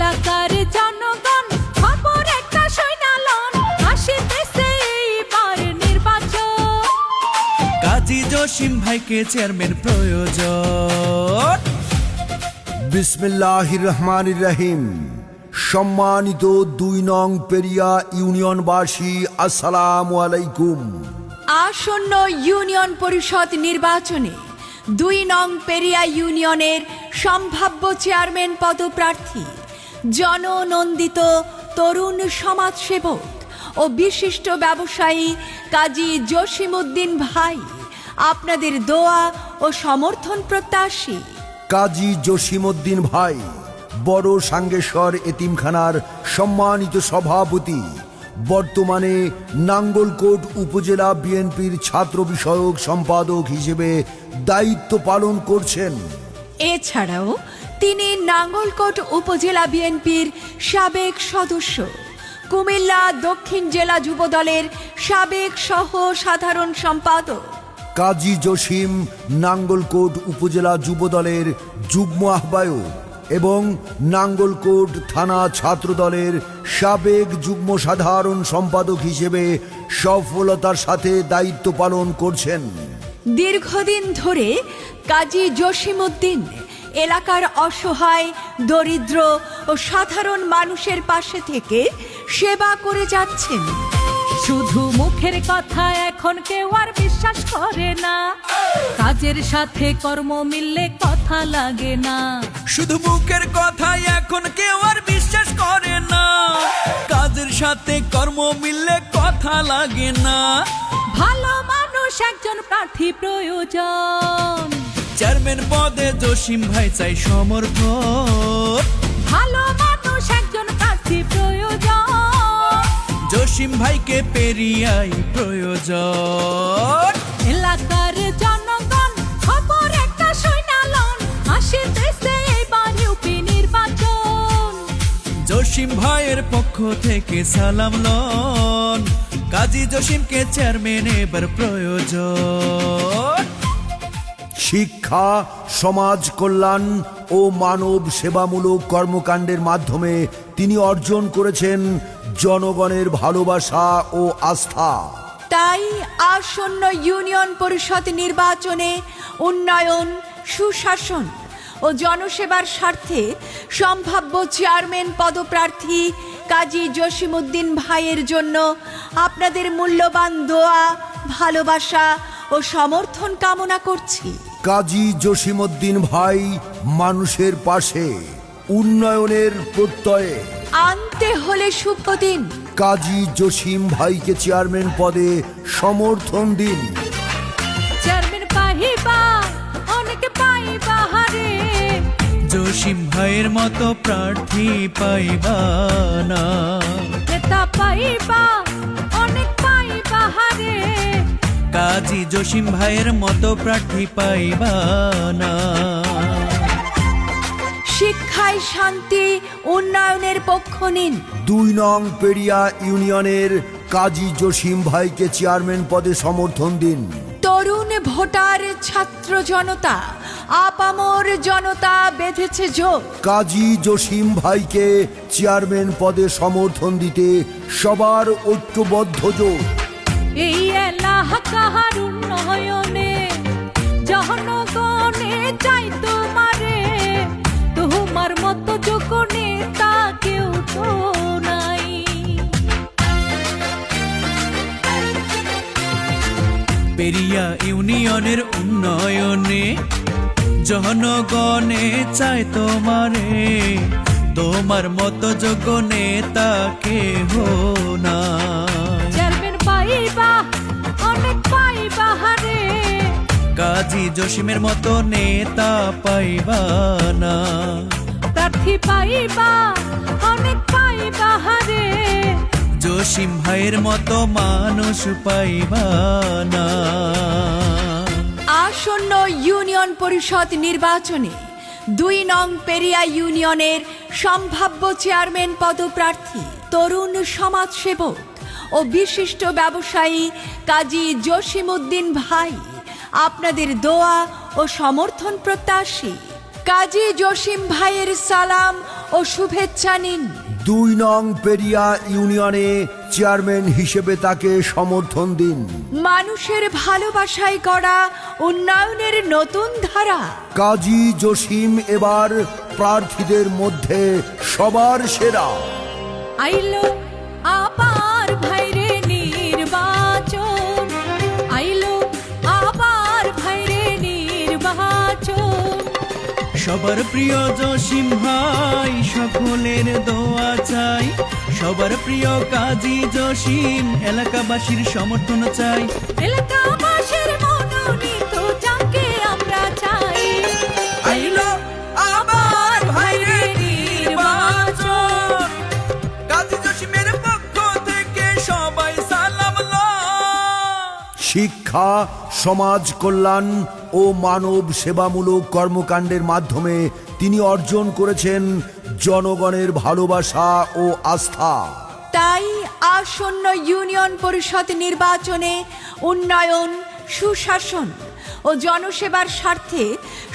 এলাকার জনগণ খবর একটা শোনালন, আসিতেছে এইবার নির্বাচন। কাজী জসিম ভাইকে চেয়ারম্যান প্রয়োজন। বিসমিল্লাহির রহমানির রহিম। সম্মানিত ২ নং পেরিয়া ইউনিয়নবাসী, আসসালামু আলাইকুম। আসন্ন ইউনিয়ন পরিষদ নির্বাচনে ২ নং পেরিয়া ইউনিয়নের সম্ভাব্য চেয়ারম্যান পদপ্রার্থী জননন্দিত তরুণ সমাজসেবক ও বিশিষ্ট ব্যবসায়ী কাজী জসিমউদ্দিন ভাই আপনাদের দোয়া ও সমর্থন প্রত্যাশী। কাজী জসিমউদ্দিন ভাই বড় সাঙ্গেশ্বর এতিমখানার সম্মানিত সভাপতি, বর্তমানে নাঙ্গলকোট উপজেলা বিএনপির ছাত্র বিষয়ক সম্পাদক হিসেবে দায়িত্ব পালন করছেন। এছাড়াও তিনি নাঙ্গলকোট উপজেলা বিএনপির সাবেক সদস্য, কুমিল্লা দক্ষিণ জেলা যুবদলের সাবেক সহ সাধারণ সম্পাদক। কাজী জসিম নাঙ্গলকোট উপজেলা যুবদলের যুগ্ম আহ্বায়ক এবং নাঙ্গলকোট থানা ছাত্রদলের সাবেক যুগ্ম সাধারণ সম্পাদক হিসেবে সফলতার সাথে দায়িত্ব পালন করছেন। দীর্ঘদিন ধরে কাজী জসিমউদ্দিন এলাকার অসহায়, দরিদ্র ও সাধারণ মানুষের পাশে থেকে সেবা করে যাচ্ছেন। শুধু মুখের কথা এখন কেউ আর বিশ্বাস করে না, কাজের সাথে কর্ম মিললে কথা লাগে না। শুধু মুখের কথাই এখন কেউ আর বিশ্বাস করে না, কাজের সাথে কর্ম মিললে কথা লাগে না। ভালো মানুষ একজন প্রার্থী প্রয়োজন, চেয়ারম্যান পদে জসিম ভাই চাই সমর্থন। ভালো মানুষ একজন প্রার্থী প্রয়োজন, জসিম ভাইকে পেরিয়াই প্রয়োজন। এলাকার জনগণ খবর একটা শোনালন, আসিতেছে এবার ইউপি নির্বাচন। জসিম ভাইয়ের পক্ষ থেকে সালাম লন, কাজী জসিমকে চেয়ারম্যান এবার প্রয়োজন। শিক্ষা, সমাজ কল্যাণ ও মানব সেবামূলক কর্মকাণ্ডের মাধ্যমে তিনি অর্জন করেছেন জনগণের ভালোবাসা ও আস্থা। তাই আসন্ন ইউনিয়ন পরিষদ নির্বাচনে উন্নয়ন, সুশাসন ও জনসেবার স্বার্থে সম্ভাব্য চেয়ারম্যান পদপ্রার্থী কাজী জসিমউদ্দিন ভাইয়ের জন্য আপনাদের মূল্যবান দোয়া, ভালোবাসা ও সমর্থন কামনা করছি। কাজী জসিমউদ্দিন ভাই মানুষের পাশে, উন্নয়নের প্রত্যয়ে। আনতে হলে শুভ দিন। কাজী জসিম ভাইকে চেয়ারম্যান পদে সমর্থন দিন। চেয়ারম্যান পাইবা অনেক পাইবা হারে, জসিম ভাইয়ের মতো প্রার্থী পাইবা না। নেতা পাইবা অনেক পাইবা হারে, কাজী জসিম ভাইয়ের মতো প্রার্থী পাইবা না। শিক্ষায় শান্তি, উন্নয়নের পক্ষ নিন। ২ নং পেরিয়া ইউনিয়নের কাজী জসিম ভাইকে চেয়ারম্যান পদে সমর্থন দিন। তরুণ ভোটার, ছাত্র জনতা, আপামর জনতা বেঁধেছে জোর। কাজী জসিম ভাইকে চেয়ারম্যান পদে সমর্থন দিতে সবার ঐক্যবদ্ধ জোট। এই এলাকার উন্নয়নে জনগণে চাই তোমারে, তোমার মতো যোগ্য নেতা কেউ তো নাই। পেরিয়া ইউনিয়নের উন্নয়নে জনগণে চায় তোমারে, তোমার মতো যোগ্য নেতা কেহ না। চেয়ারম্যান পাইবা অনেক পাইবা হারে, কাজী জসিমের মতো নেতা পাইবা না। প্রার্থী পাইবা অনেক পাইবা হারে, জসিম ভাইয়ের মতো মানুষ পাইবা না। আসন্ন ইউনিয়ন পরিষদ নির্বাচনে ২ নং পেরিয়া ইউনিয়নের সম্ভাব্য চেয়ারম্যান পদপ্রার্থী তরুণ সমাজসেবক ও বিশিষ্ট ব্যবসায়ী কাজী জসিমউদ্দিন ভাই আপনাদের দোয়া ও সমর্থন প্রত্যাশী। কাজী জসিম ভাইয়ের সালাম ও শুভেচ্ছা নিন। 2 নং পেরিয়া ইউনিয়নে চেয়ারম্যান হিসেবে তাকে সমর্থন দিন। মানুষের ভালোবাসায় গড়া উন্নয়নের নতুন ধারা। কাজী জসিম এবার প্রার্থীদের মধ্যে সবার সেরা। আইলো আবার ভাইরে নির্বাচন, আইলো আবার ভাইরে নির্বাচন। সবার প্রিয় জসিম ভাই, সকলের দোয়া চাই। সবার প্রিয় কাজী জসিম, এলাকাবাসীর সমর্থন চাই। এলাকাবাসীর মনোনীত যাকে আমরা চাই। আইলো আবার ভাইরে নির্বাচন, কাজী জসিমের পক্ষ থেকে সবাই সালাম লয়। শিক্ষা, সমাজ কল্যাণ ও মানব সেবামূলক কর্মকাণ্ডের মাধ্যমে তিনি অর্জন করেছেন জনগণের ভালোবাসা ও আস্থা। তাই আসন্ন ইউনিয়ন পরিষদ নির্বাচনে উন্নয়ন, সুশাসন ও জনসেবার স্বার্থে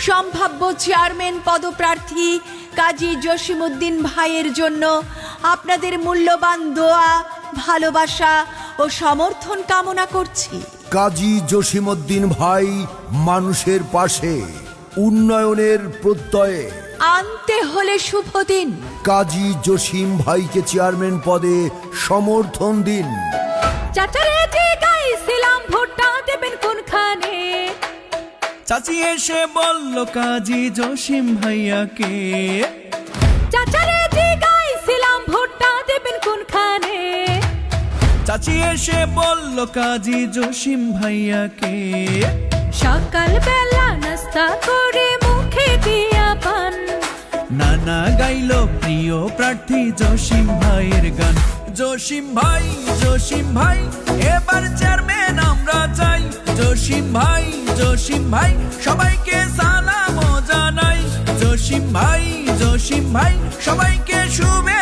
সম্ভাব্য চেয়ারম্যান পদপ্রার্থী কাজী জসিমউদ্দিন ভাইয়ের জন্য আপনাদের মূল্যবান দোয়া, ভালোবাসা ও সমর্থন কামনা করছি। কাজী জসিমউদ্দিন ভাই মানুষের পাশে, উন্নয়নের প্রত্যয়ে। আনতে হলে শুভ দিন। কাজী জসিম ভাইকে চেয়ারম্যান পদে সমর্থন দিন। চাচারে যে গাইছিলাম ভোটটা দেবেন কোনখানে, চাচি এসে বলল কাজী জসিম ভাইয়াকে। চাচারে যে গাইছিলাম ভোটটা দেবেন কোনখানে, চাচি এসে বলল কাজী জসিম ভাইয়াকে। সকাল বেলা নাস্তা করে মুখে দিয়া পান, নানা গাইলো প্রিয় প্রার্থী জসিম ভাইয়ের গান। জসিম ভাই, জসিম ভাই, এবার চেয়ারম্যান আমরা চাই। জসিম ভাই, জসিম ভাই, সবাইকে সালাম জানাই। জসিম ভাই, জসিম ভাই, সবাইকে শুভেচ্ছা